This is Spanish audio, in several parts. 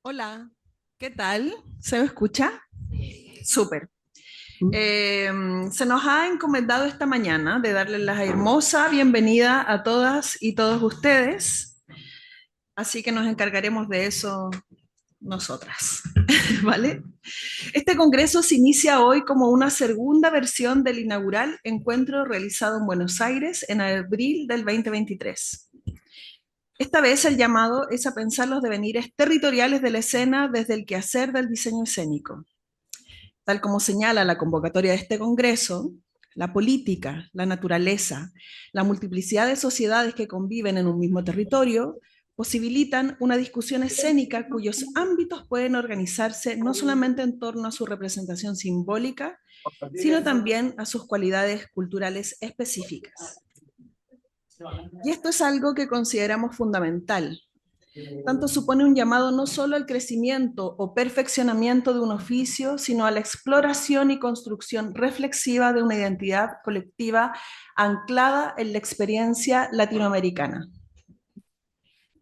Hola, ¿qué tal? ¿Se me escucha? Súper. Se nos ha encomendado esta mañana de darles la hermosa bienvenida a todas y todos ustedes, así que nos encargaremos de eso nosotras, ¿vale? Este congreso se inicia hoy como una segunda versión del inaugural encuentro realizado en Buenos Aires en abril del 2023. Esta vez el llamado es a pensar los devenires territoriales de la escena desde el quehacer del diseño escénico. Tal como señala la convocatoria de este Congreso, la política, la naturaleza, la multiplicidad de sociedades que conviven en un mismo territorio posibilitan una discusión escénica cuyos ámbitos pueden organizarse no solamente en torno a su representación simbólica, sino también a sus cualidades culturales específicas. Y esto es algo que consideramos fundamental. Tanto supone un llamado no solo al crecimiento o perfeccionamiento de un oficio, sino a la exploración y construcción reflexiva de una identidad colectiva anclada en la experiencia latinoamericana.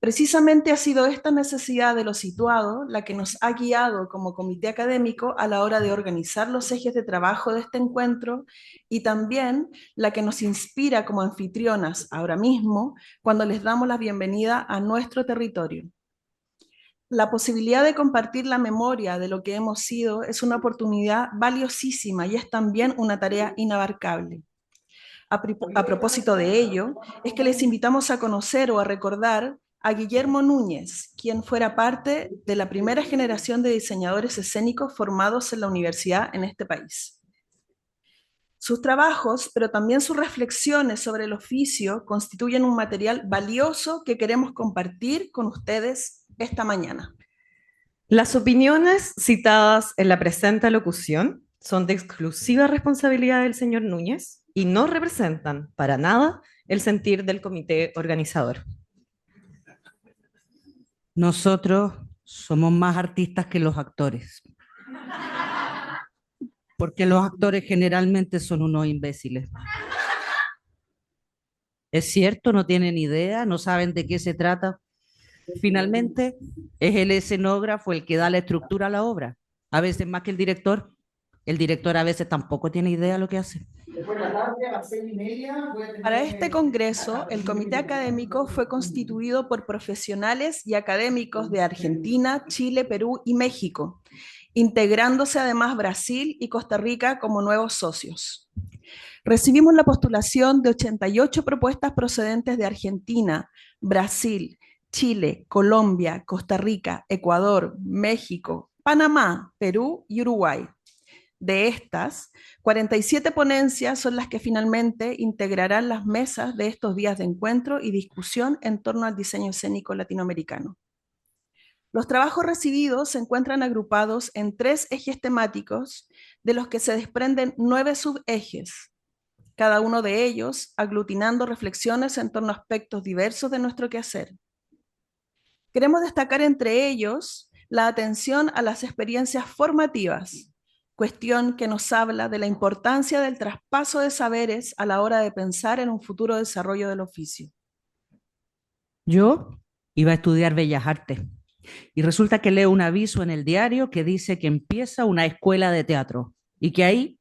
Precisamente ha sido esta necesidad de lo situado la que nos ha guiado como comité académico a la hora de organizar los ejes de trabajo de este encuentro y también la que nos inspira como anfitrionas ahora mismo cuando les damos la bienvenida a nuestro territorio. La posibilidad de compartir la memoria de lo que hemos sido es una oportunidad valiosísima y es también una tarea inabarcable. A propósito de ello, es que les invitamos a conocer o a recordar a Guillermo Núñez, quien fuera parte de la primera generación de diseñadores escénicos formados en la universidad en este país. Sus trabajos, pero también sus reflexiones sobre el oficio, constituyen un material valioso que queremos compartir con ustedes esta mañana. Las opiniones citadas en la presente locución son de exclusiva responsabilidad del señor Núñez y no representan para nada el sentir del comité organizador. Nosotros somos más artistas que los actores, porque los actores generalmente son unos imbéciles. Es cierto, no tienen idea, no saben de qué se trata. Finalmente, es el escenógrafo el que da la estructura a la obra, a veces más que el director. El director a veces tampoco tiene idea de lo que hace. Para este congreso, el comité académico fue constituido por profesionales y académicos de Argentina, Chile, Perú y México, integrándose además Brasil y Costa Rica como nuevos socios. Recibimos la postulación de 88 propuestas procedentes de Argentina, Brasil, Chile, Colombia, Costa Rica, Ecuador, México, Panamá, Perú y Uruguay. De estas, 47 ponencias son las que finalmente integrarán las mesas de estos días de encuentro y discusión en torno al diseño escénico latinoamericano. Los trabajos recibidos se encuentran agrupados en 3 ejes temáticos, de los que se desprenden 9 subejes, cada uno de ellos aglutinando reflexiones en torno a aspectos diversos de nuestro quehacer. Queremos destacar entre ellos la atención a las experiencias formativas, cuestión que nos habla de la importancia del traspaso de saberes a la hora de pensar en un futuro desarrollo del oficio. Yo iba a estudiar Bellas Artes y resulta que leo un aviso en el diario que dice que empieza una escuela de teatro y que ahí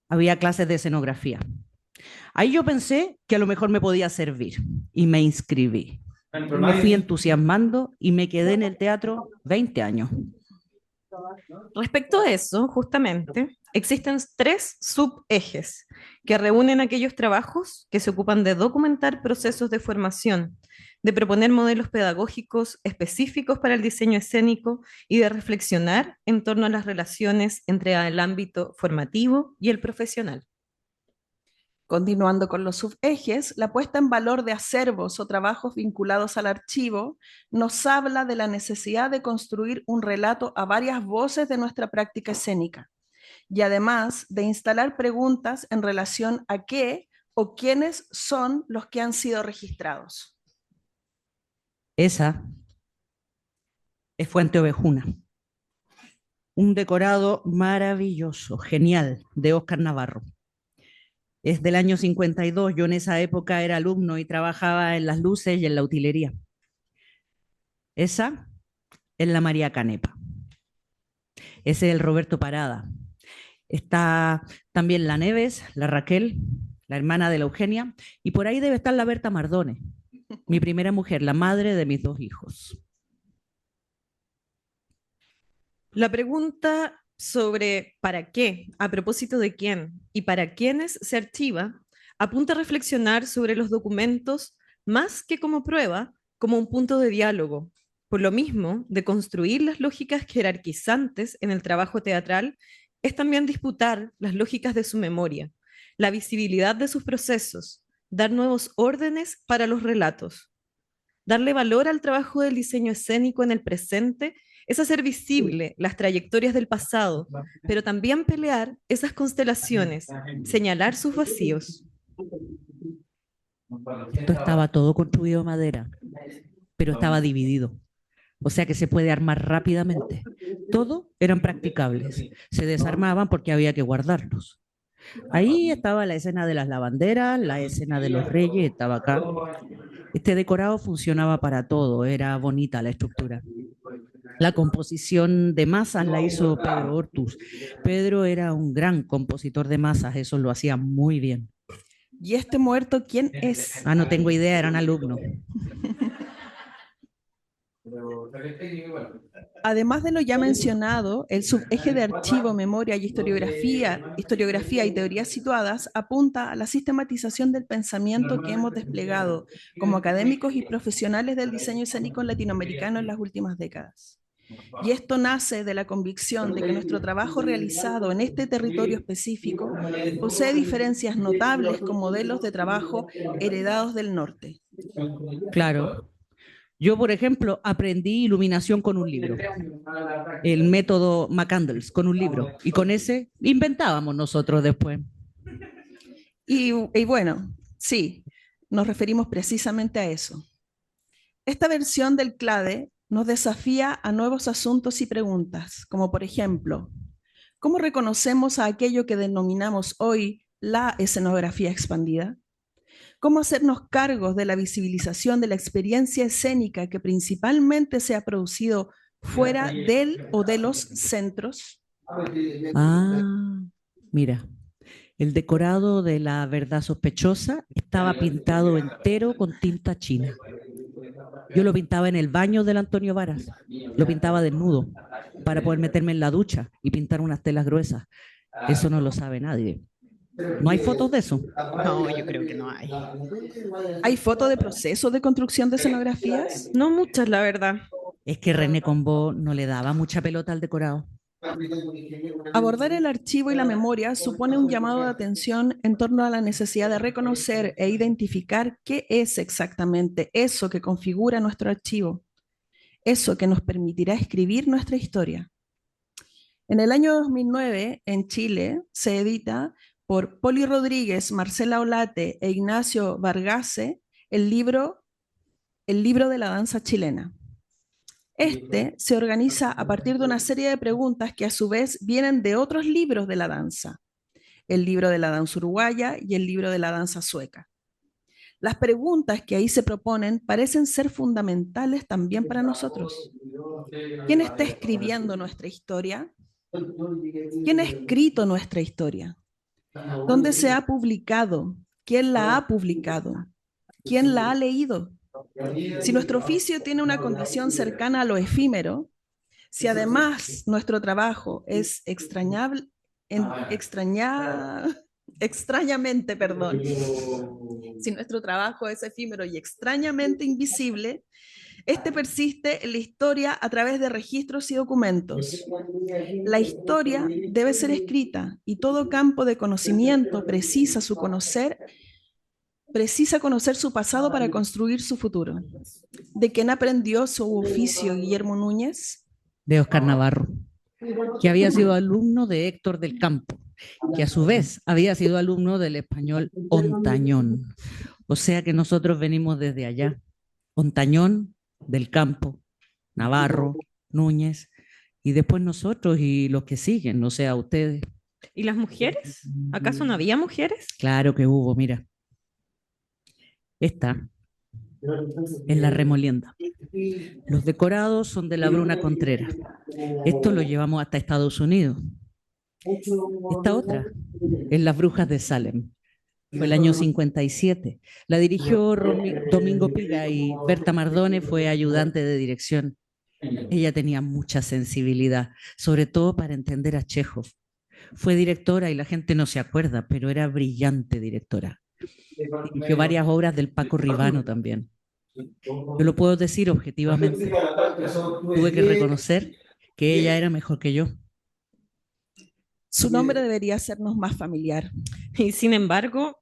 había clases de escenografía. Ahí yo pensé que a lo mejor me podía servir y me inscribí. Me fui entusiasmando y me quedé en el teatro 20 años. Respecto a eso, justamente, existen 3 subejes que reúnen aquellos trabajos que se ocupan de documentar procesos de formación, de proponer modelos pedagógicos específicos para el diseño escénico y de reflexionar en torno a las relaciones entre el ámbito formativo y el profesional. Continuando con los subejes, la puesta en valor de acervos o trabajos vinculados al archivo nos habla de la necesidad de construir un relato a varias voces de nuestra práctica escénica y además de instalar preguntas en relación a qué o quiénes son los que han sido registrados. Esa es Fuente Ovejuna, un decorado maravilloso, genial, de Oscar Navarro. Es del año 52, yo en esa época era alumno y trabajaba en las luces y en la utilería. Esa es la María Canepa. Ese es el Roberto Parada. Está también la Neves, la Raquel, la hermana de la Eugenia, y por ahí debe estar la Berta Mardone, mi primera mujer, la madre de mis 2 hijos. La pregunta sobre para qué, a propósito de quién y para quiénes se archiva, apunta a reflexionar sobre los documentos más que como prueba, como un punto de diálogo. Por lo mismo, de construir las lógicas jerarquizantes en el trabajo teatral es también disputar las lógicas de su memoria, la visibilidad de sus procesos, dar nuevos órdenes para los relatos. Darle valor al trabajo del diseño escénico en el presente es hacer visible las trayectorias del pasado, pero también pelear esas constelaciones, señalar sus vacíos. Esto estaba todo construido de madera, pero estaba dividido. O sea que se puede armar rápidamente. Todo eran practicables. Se desarmaban porque había que guardarlos. Ahí estaba la escena de las lavanderas, la escena de los reyes, estaba acá. Este decorado funcionaba para todo, era bonita la estructura. La composición de masas la hizo Pedro Hortus. Pedro era un gran compositor de masas, eso lo hacía muy bien. ¿Y este muerto quién es? Ah, no tengo idea, era un alumno. Además de lo ya mencionado, el subeje de archivo, memoria y historiografía y teorías situadas apunta a la sistematización del pensamiento que hemos desplegado como académicos y profesionales del diseño escénico latinoamericano en las últimas décadas. Y esto nace de la convicción de que nuestro trabajo realizado en este territorio específico posee diferencias notables con modelos de trabajo heredados del norte. Claro. Yo, por ejemplo, aprendí iluminación con un libro, el método McCandles, con un libro, y con ese inventábamos nosotros después. Y bueno, sí, nos referimos precisamente a eso. Esta versión del CLADE nos desafía a nuevos asuntos y preguntas, como por ejemplo, ¿cómo reconocemos a aquello que denominamos hoy la escenografía expandida? ¿Cómo hacernos cargos de la visibilización de la experiencia escénica que principalmente se ha producido fuera del o de los centros? Ah, mira, el decorado de la verdad sospechosa estaba pintado entero con tinta china. Yo lo pintaba en el baño del Antonio Varas, lo pintaba desnudo para poder meterme en la ducha y pintar unas telas gruesas. Eso no lo sabe nadie. ¿No hay fotos de eso? No, yo creo que no hay. ¿Hay fotos de procesos de construcción de escenografías? No muchas, la verdad. Es que René Combó no le daba mucha pelota al decorado. Abordar el archivo y la memoria supone un llamado de atención en torno a la necesidad de reconocer e identificar qué es exactamente eso que configura nuestro archivo, eso que nos permitirá escribir nuestra historia. En el año 2009, en Chile, se edita por Poli Rodríguez, Marcela Olate e Ignacio Vargase el libro de la danza chilena. Este se organiza a partir de una serie de preguntas que a su vez vienen de otros libros de la danza, el libro de la danza uruguaya y el libro de la danza sueca. Las preguntas que ahí se proponen parecen ser fundamentales también para nosotros. ¿Quién está escribiendo nuestra historia? ¿Quién ha escrito nuestra historia? ¿Dónde se ha publicado? ¿Quién la ha publicado? ¿Quién la ha leído? Si nuestro oficio tiene una condición cercana a lo efímero, si además nuestro trabajo es extrañamente, si nuestro trabajo es efímero y extrañamente invisible, este persiste en la historia a través de registros y documentos. La historia debe ser escrita y todo campo de conocimiento precisa conocer su pasado para construir su futuro. ¿De quién aprendió su oficio Guillermo Núñez? De Oscar Navarro, que había sido alumno de Héctor del Campo, que a su vez había sido alumno del español Ontañón. O sea que nosotros venimos desde allá. Ontañón, del Campo, Navarro, Núñez, y después nosotros y los que siguen, no sé, a ustedes. ¿Y las mujeres? ¿Acaso no había mujeres? Claro que hubo, mira. Esta en La Remolienda. Los decorados son de la Bruna Contreras. Esto lo llevamos hasta Estados Unidos. Esta otra es Las Brujas de Salem. Fue el año 57. La dirigió Domingo Piga y Berta Mardone fue ayudante de dirección. Ella tenía mucha sensibilidad, sobre todo para entender a Chekhov. Fue directora y la gente no se acuerda, pero era brillante directora. Dirigió varias obras del Paco Ribano también. Yo lo puedo decir objetivamente. Tuve que reconocer que ella era mejor que yo. Su nombre debería sernos más familiar. Y sin embargo,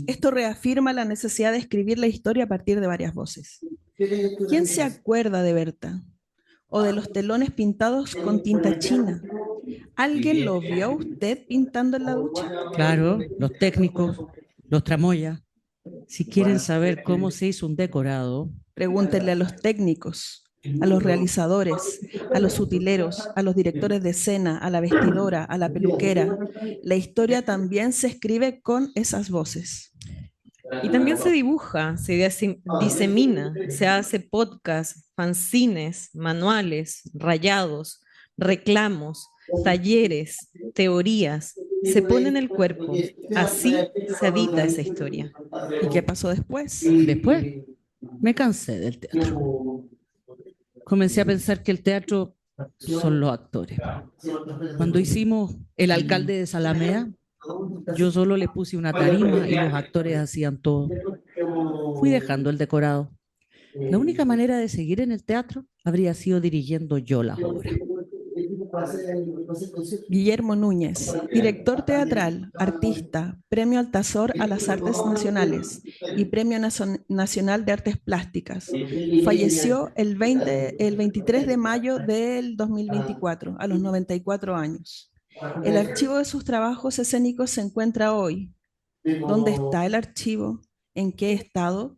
Esto reafirma la necesidad de escribir la historia a partir de varias voces. ¿Quién se acuerda de Berta? ¿O de los telones pintados con tinta china? ¿Alguien lo vio a usted pintando en la ducha? Claro, los técnicos, los tramoyas. Si quieren saber cómo se hizo un decorado, Pregúntenle a los técnicos, a los realizadores, a los utileros, a los directores de escena, a la vestidora, a la peluquera. La historia también se escribe con esas voces. y también se dibuja, se disemina, se hace podcast, fanzines, manuales, rayados, reclamos, talleres, teorías, se pone en el cuerpo. Así se habita esa historia. ¿Y qué pasó después? después me cansé del teatro. Comencé a pensar que el teatro son los actores. Cuando hicimos El alcalde de Zalamea, yo solo le puse una tarima y los actores hacían todo. Fui dejando el decorado. La única manera de seguir en el teatro habría sido dirigiendo yo las obras. Guillermo Núñez, director teatral, artista, Premio Altazor a las Artes Nacionales y Premio Nacional de Artes Plásticas. Falleció el 23 de mayo del 2024, a los 94 años. El archivo de sus trabajos escénicos se encuentra hoy. ¿Dónde está el archivo? ¿En qué estado?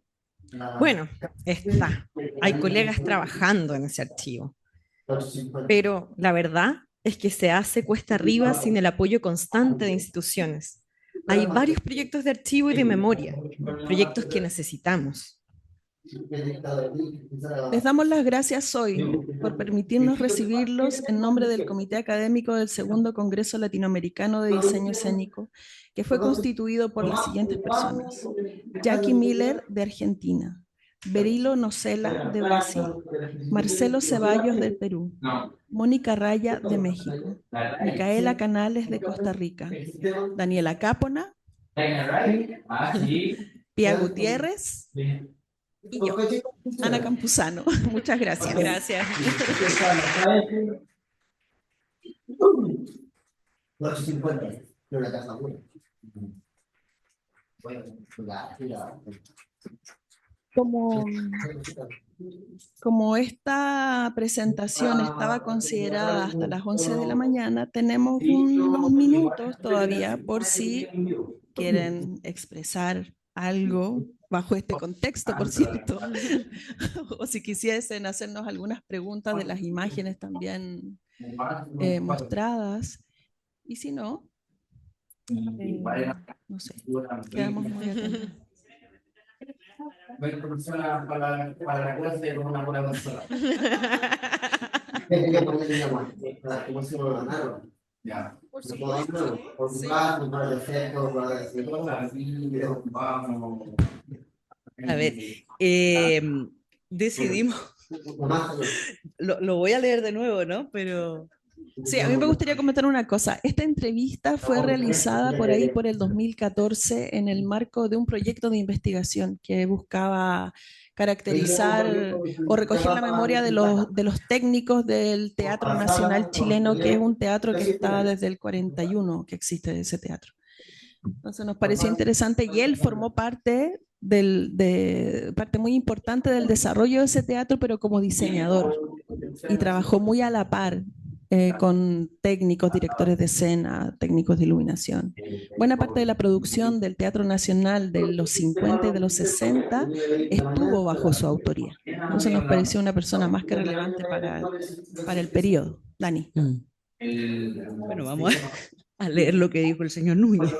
Bueno, está. Hay colegas trabajando en ese archivo. Pero la verdad es que se hace cuesta arriba sin el apoyo constante de instituciones. Hay varios proyectos de archivo y de memoria, proyectos que necesitamos. Les damos las gracias hoy por permitirnos recibirlos en nombre del Comité Académico del Segundo Congreso Latinoamericano de Diseño Escénico, que fue constituido por las siguientes personas: Jackie Miller, de Argentina; Berilo Nocella, de Brasil; Marcelo Ceballos, del Perú; Mónica Raya, de México; Micaela Canales, de Costa Rica; Daniela Cápona; Pia Gutiérrez y yo, Ana Campuzano. Muchas gracias. Gracias. Como esta presentación estaba considerada hasta las 11 de la mañana, tenemos unos minutos todavía por si quieren expresar algo bajo este contexto, por cierto, o si quisiesen hacernos algunas preguntas de las imágenes también mostradas, y si no, no sé, quedamos muy atentos. Para la clase con una buena persona. Ya. Por supuesto. Sí. A ver, decidimos, lo voy a leer de nuevo, ¿no? Pero sí, a mí me gustaría comentar una cosa. Esta entrevista fue realizada por ahí por el 2014 en el marco de un proyecto de investigación que buscaba caracterizar o recoger la memoria de los técnicos del Teatro Nacional Chileno, que es un teatro que está desde el 41 que existe ese teatro. Entonces nos pareció interesante y él formó parte parte muy importante del desarrollo de ese teatro, pero como diseñador, y trabajó muy a la par con técnicos, directores de escena, técnicos de iluminación. Buena parte de la producción del Teatro Nacional de los 50 y de los 60 estuvo bajo su autoría. Entonces nos pareció una persona más que relevante para el periodo. Dani. Bueno, vamos a leer lo que dijo el señor Núñez.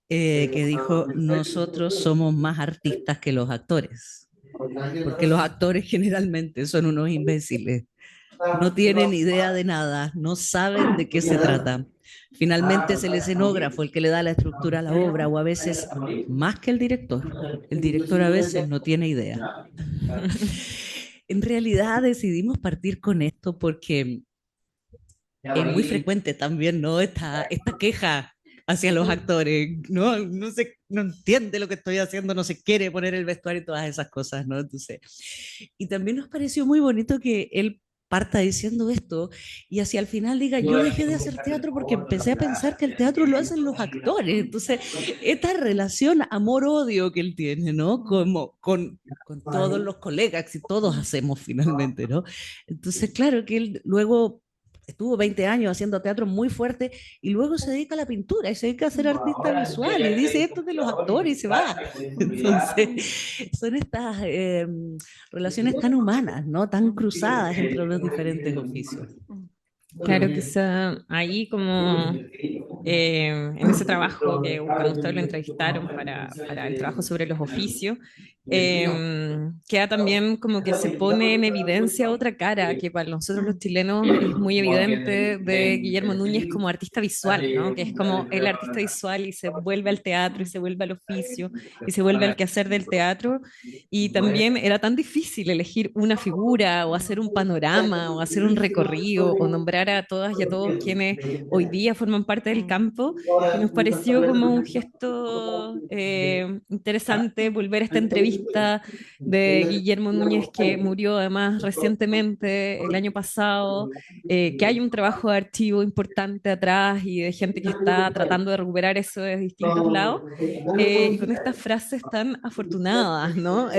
que dijo, nosotros somos más artistas que los actores, porque los actores generalmente son unos imbéciles, no tienen idea de nada, no saben de qué se trata. Finalmente es el escenógrafo el que le da la estructura a la obra, o a veces más que el director. El director a veces no tiene idea. En realidad decidimos partir con esto porque es muy frecuente también, ¿no? Esta queja hacia los actores, ¿no? No entiende lo que estoy haciendo, no se quiere poner el vestuario y todas esas cosas, ¿no? Entonces, y también nos pareció muy bonito que él parta diciendo esto y hacia el final diga, yo dejé de hacer teatro porque empecé a pensar que el teatro lo hacen los actores. Entonces, esta relación amor-odio que él tiene, ¿no? Como con todos los colegas y todos hacemos finalmente, ¿no? Entonces, claro que él luego estuvo 20 años haciendo teatro muy fuerte y luego se dedica a la pintura y se dedica a ser artista visual y dice esto es de los actores y se va. Entonces, son estas relaciones tan humanas, ¿no? Tan cruzadas entre los diferentes oficios. Claro, quizá ahí como en ese trabajo que cuando ustedes lo entrevistaron para el trabajo sobre los oficios, queda también como que se pone en evidencia otra cara que para nosotros los chilenos es muy evidente de Guillermo Núñez como artista visual, ¿no? Que es como el artista visual y se vuelve al teatro y se vuelve al oficio y se vuelve al quehacer del teatro y también era tan difícil elegir una figura o hacer un panorama o hacer un recorrido o nombrar a todas y a todos quienes hoy día forman parte del campo, que nos pareció como un gesto interesante volver a esta entrevista de Guillermo Núñez que murió además recientemente el año pasado, que hay un trabajo de archivo importante atrás y de gente que está tratando de recuperar eso de distintos lados, y con estas frases tan afortunadas, ¿no?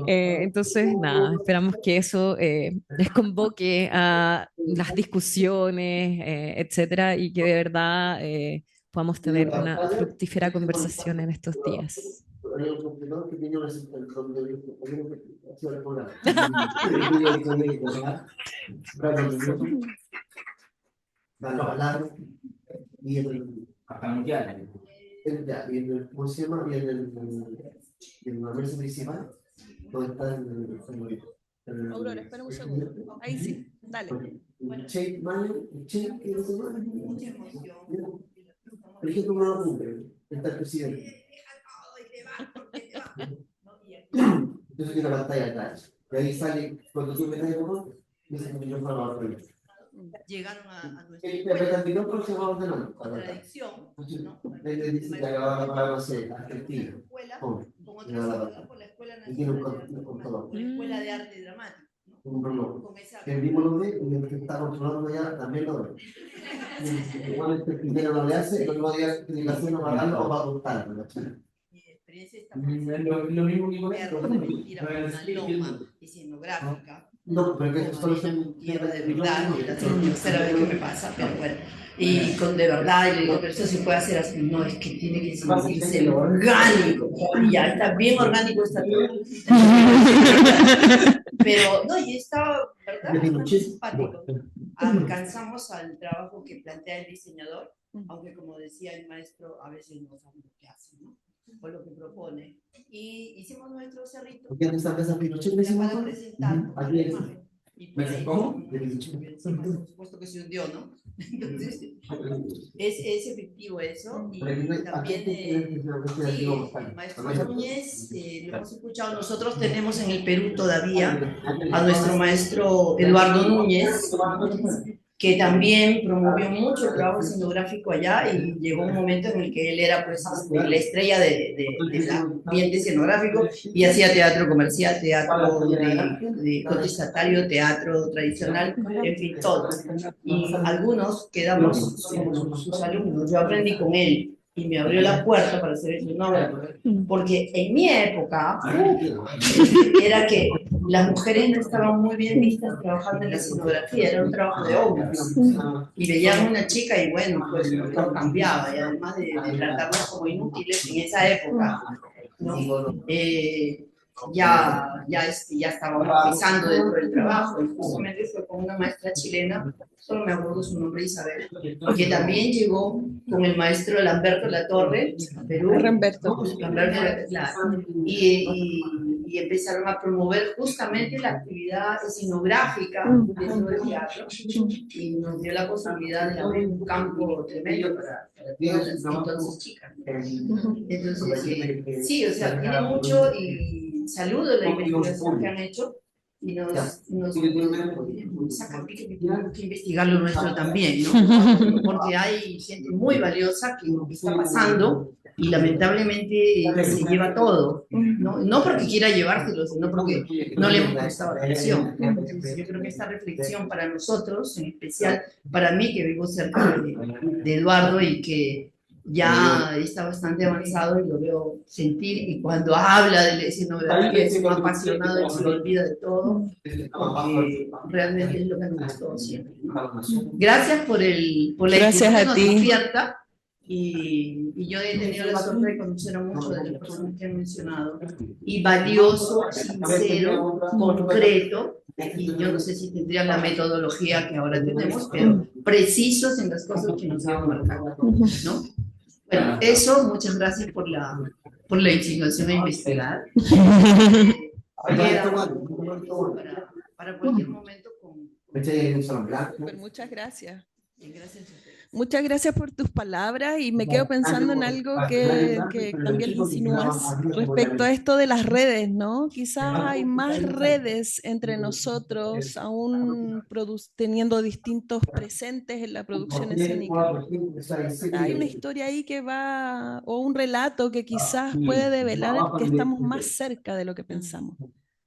Entonces, nada, esperamos que eso les convoque a las discusiones, etcétera, y que de verdad podamos tener una fructífera conversación en estos días. Hasta mundial. ¿Cómo se llama? En la mesa principal, donde está Aurora, espera un segundo. Ahí sí, dale. Che, por ejemplo, uno lo cumple, está el presidente. Entonces tiene una pantalla atrás. Y ahí sale, cuando tú metes el botón, dice que yo fuera a la llegaron a nuestra contradicción, ¿no? Él dice que acababa de ser argentino. Con otra escuela, por la Escuela Nacional por la Escuela de Arte Dramático. Que el mismo lo ve y el que está controlando ya también lo ve. Igualmente el primero no le hace, el otro día tiene que hacer una gala o va a contar. Mi experiencia está lo mismo que con esto. Una loma escenográfica. No, pero que esto es tierra de verdad, la tercera vez que me pasa, pero bueno. Y con de verdad, y le digo, pero esto se puede hacer así. No, es que tiene que sentirse lo orgánico. Y ya está bien orgánico esta pero no, y estaba, ¿verdad? Bastante simpático. Alcanzamos al trabajo que plantea el diseñador, aunque como decía el maestro, a veces no sabe lo que hace, ¿no? O lo que propone. Y hicimos nuestro cerrito para presentar la imagen. Y por ahí, por supuesto que se hundió, ¿no? Entonces, es efectivo eso. Y también el maestro Núñez, lo hemos escuchado, nosotros tenemos en el Perú todavía a nuestro maestro Eduardo Núñez, que también promovió mucho el trabajo escenográfico allá y llegó un momento en el que él era pues la estrella del ambiente escenográfico y hacía teatro comercial, teatro de contestatario, teatro tradicional, en fin, todo. Y algunos quedamos sus alumnos, yo aprendí con él y me abrió la puerta para hacer eso, no, porque en mi época era que las mujeres no estaban muy bien vistas trabajando en la escenografía, era un trabajo de hombres. Y veían una chica y bueno, pues todo cambiaba, y además de tratarlas como inútiles en esa época, ¿no? ya estaba empezando dentro del trabajo, y justamente fue con una maestra chilena, solo me acuerdo su nombre, Isabel, que también llegó con el maestro Lamberto Latorre a Perú. Lamberto. Claro, y empezaron a promover justamente la actividad escenográfica dentro del teatro, y nos dio la posibilidad de abrir un campo tremendo para todas las entonces chicas. Entonces, sí, o sea, tiene mucho, y saludo la investigación que han hecho, y saca pique que tenemos que investigar lo nuestro también, ¿no? Porque hay gente muy valiosa que está pasando y lamentablemente se lleva todo, ¿no? No porque quiera llevárselo, sino porque no le hemos prestado atención. Entonces, yo creo que esta reflexión para nosotros, en especial para mí que vivo cerca de Eduardo y que ya está bastante avanzado y lo veo sentir, y cuando habla de la escenografía es un apasionado y se olvida de todo, porque realmente es lo que nos gustó siempre, ¿no? Gracias por la Gracias a ti. Despierta, y yo he tenido la suerte de conocer a muchos de las personas que han mencionado, y valioso, sincero, concreto, y yo no sé si tendrían la metodología que ahora tenemos, pero precisos en las cosas que nos han marcado, ¿no? Bueno, eso, muchas gracias por la insinuación a investigar. Para cualquier momento con... Muchas gracias. Gracias a ustedes. Muchas gracias por tus palabras, y me quedo pensando en algo que también insinúas respecto a esto de las redes, ¿no? Quizás hay más redes entre nosotros, aún teniendo distintos presentes en la producción escénica. Hay una historia ahí que va, o un relato que quizás puede develar que estamos más cerca de lo que pensamos,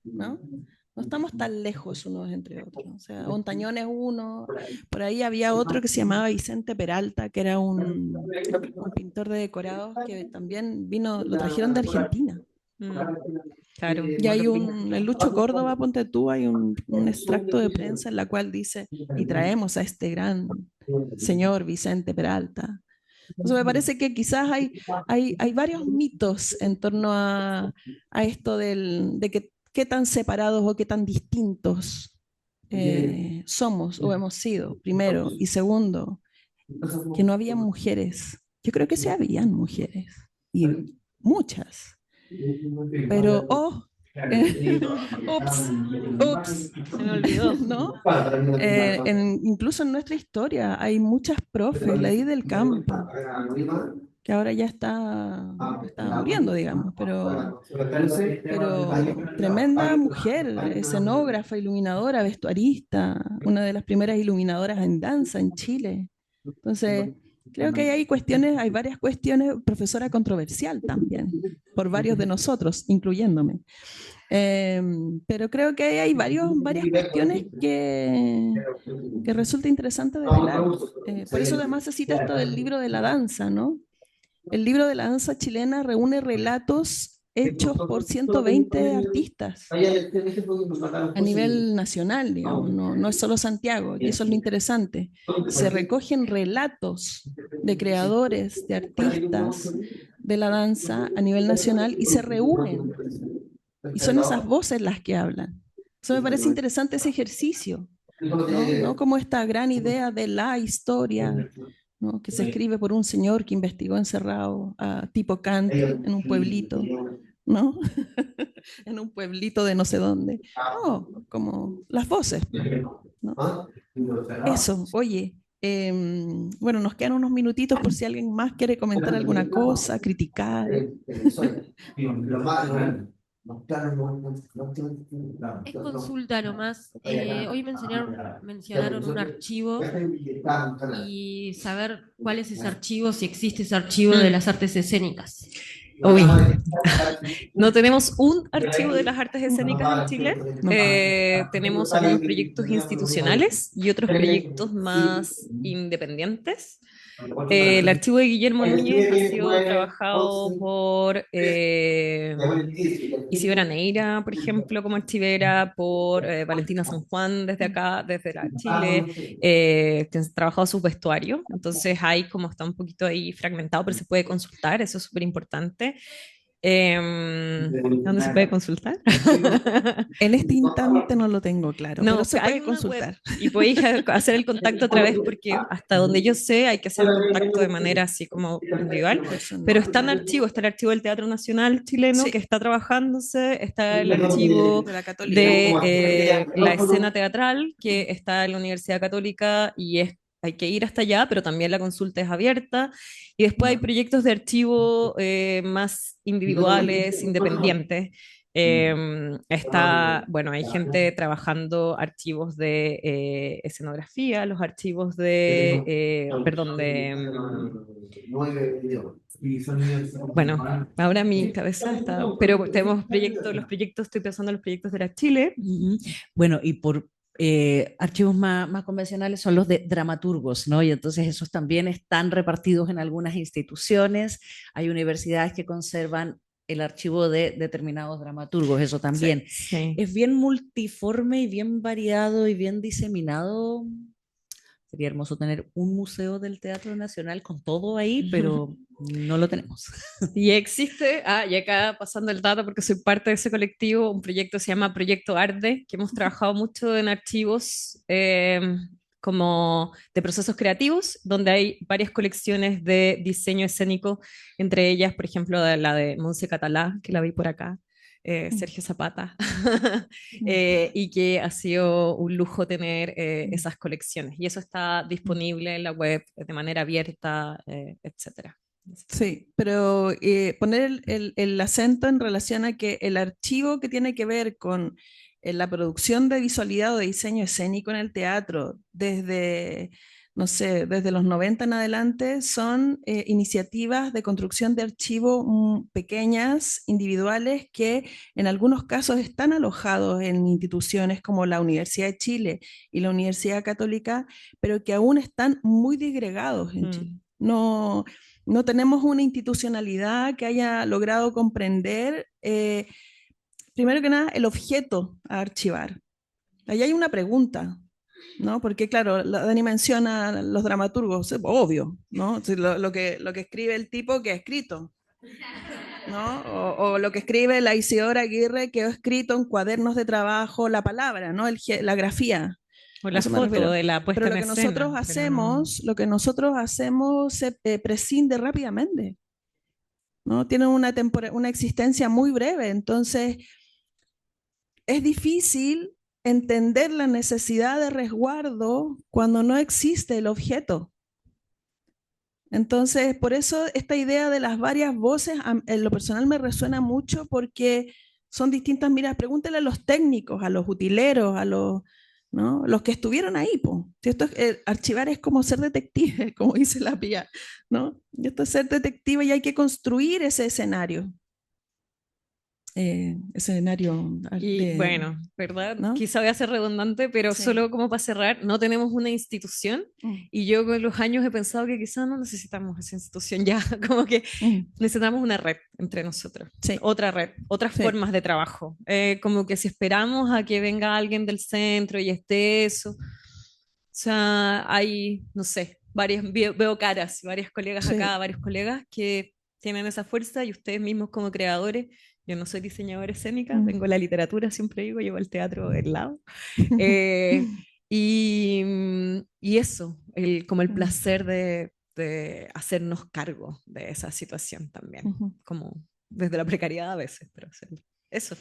¿no? No estamos tan lejos unos entre otros. O sea, Ontañón es uno, por ahí había otro que se llamaba Vicente Peralta, que era un pintor de decorados que también vino, lo trajeron de Argentina. Claro. Y hay en Lucho Córdoba, ponte tú, hay un extracto de prensa en la cual dice, y traemos a este gran señor Vicente Peralta. Entonces me parece que quizás hay varios mitos en torno a esto de que qué tan separados o qué tan distintos somos o hemos sido, primero. Y segundo, que no había mujeres. Yo creo que sí habían mujeres, y muchas. Pero, ups, Se me olvidó. ¿no? Incluso en nuestra historia hay muchas profes, la Edith del Campo, que ahora ya está muriendo, digamos, pero tremenda mujer, escenógrafa, iluminadora, vestuarista, una de las primeras iluminadoras en danza en Chile. Entonces, creo que hay varias cuestiones, profesora controversial también, por varios de nosotros, incluyéndome. Pero creo que hay varias cuestiones que resulta interesante de velar. Por eso además se cita esto del libro de la danza, ¿no? El libro de la danza chilena reúne relatos hechos por 120 artistas a nivel nacional, digamos, no es solo Santiago, y eso es lo interesante. Se recogen relatos de creadores, de artistas de la danza a nivel nacional y se reúnen. Y son esas voces las que hablan. Eso me parece interesante, ese ejercicio, ¿no? Como esta gran idea de la historia, ¿no? Que se escribe por un señor que investigó encerrado a tipo Kant en un pueblito, ¿no? En un pueblito de no sé dónde. No, como las voces, ¿no? Eso, oye. Bueno, nos quedan unos minutitos por si alguien más quiere comentar alguna cosa, criticar. Es consulta nomás. Hoy mencionaron un archivo y saber cuál es ese archivo, si existe ese archivo de las artes escénicas. Uy, no tenemos un archivo de las artes escénicas en Chile. Tenemos algunos proyectos institucionales y otros proyectos más independientes. El archivo de Guillermo Núñez ha sido trabajado por Isidora Neira, por ejemplo, como archivera, por Valentina San Juan desde acá, desde Chile, que ha trabajado su vestuario. Entonces hay como está un poquito ahí fragmentado, pero se puede consultar, eso es súper importante. ¿Dónde se puede consultar? En este instante no lo tengo claro, No, pero se hay puede una consultar. web y podéis hacer el contacto otra vez porque hasta donde yo sé hay que hacer el contacto de manera así como individual, pero está en archivo, está el archivo del Teatro Nacional chileno Sí. que está trabajándose, está el archivo De la Católica. de la escena teatral que está en la Universidad Católica y hay que ir hasta allá, pero también la consulta es abierta. Y después hay proyectos de archivo más individuales, independientes. Bueno, hay gente trabajando archivos de escenografía, los archivos de, perdón, de, bueno, ahora mi cabeza está, pero tenemos proyectos, los proyectos, estoy pensando en los proyectos de la Chile. Ujú. Bueno, y por archivos más convencionales son los de dramaturgos, ¿no? Y entonces esos también están repartidos en algunas instituciones. Hay universidades que conservan el archivo de determinados dramaturgos, eso también. Sí. Es bien multiforme y bien variado y bien diseminado. Sería hermoso tener un museo del Teatro Nacional con todo ahí, pero no lo tenemos. Y existe, y acá pasando el dato porque soy parte de ese colectivo, un proyecto que se llama Proyecto Arde, que hemos trabajado mucho en archivos como de procesos creativos, donde hay varias colecciones de diseño escénico, entre ellas, por ejemplo, la de Montse Catalá, que la vi por acá, Sergio Zapata, y que ha sido un lujo tener esas colecciones. Y eso está disponible en la web de manera abierta, etcétera. Sí, pero poner el acento en relación a que el archivo que tiene que ver con la producción de visualidad o de diseño escénico en el teatro desde, no sé, desde los 90 en adelante son iniciativas de construcción de archivo pequeñas, individuales, que en algunos casos están alojados en instituciones como la Universidad de Chile y la Universidad Católica, pero que aún están muy disgregados en Chile. No tenemos una institucionalidad que haya logrado comprender, primero que nada, el objeto a archivar. Ahí hay una pregunta, ¿no? Porque claro, Dani menciona los dramaturgos, obvio, ¿no? Lo que escribe el tipo que ha escrito, ¿no? O lo que escribe la Isidora Aguirre que ha escrito en cuadernos de trabajo, la palabra, ¿no? La grafía. O la foto de la puesta Pero en escena. Lo que nosotros hacemos se prescinde rápidamente, ¿no? Tienen una existencia muy breve, entonces es difícil entender la necesidad de resguardo cuando no existe el objeto. Entonces, por eso esta idea de las varias voces, en lo personal me resuena mucho porque son distintas miradas. Pregúntele a los técnicos, a los utileros, a los, ¿no? Los que estuvieron ahí, po. Si esto archivar es como ser detective, como dice la Pía, ¿no? Y esto es ser detective y hay que construir ese escenario. Y bueno, ¿verdad? ¿no? Quizá voy a ser redundante, pero Sí. solo como para cerrar, no tenemos una institución y yo con los años he pensado que quizás no necesitamos esa institución ya, como que necesitamos una red entre nosotros, Sí. otra red, otras Sí. formas de trabajo, como que si esperamos a que venga alguien del centro y esté eso, o sea, hay, no sé, veo caras, varias colegas Sí. acá, varios colegas que tienen esa fuerza y ustedes mismos como creadores. Yo no soy diseñadora escénica, tengo la literatura, siempre digo, llevo el teatro del lado. Y eso, como el placer de hacernos cargo de esa situación también, como desde la precariedad a veces, pero eso.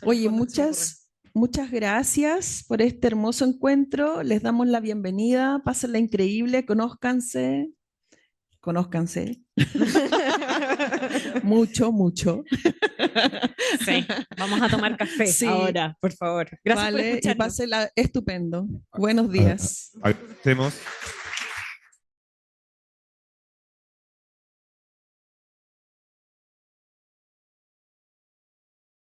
Oye, muchas gracias por este hermoso encuentro. Les damos la bienvenida, pásenla increíble, conózcanse. Mucho. Sí, vamos a tomar café ahora, por favor. Gracias por escucharnos. Y pásenla estupendo. Buenos días. Agradecemos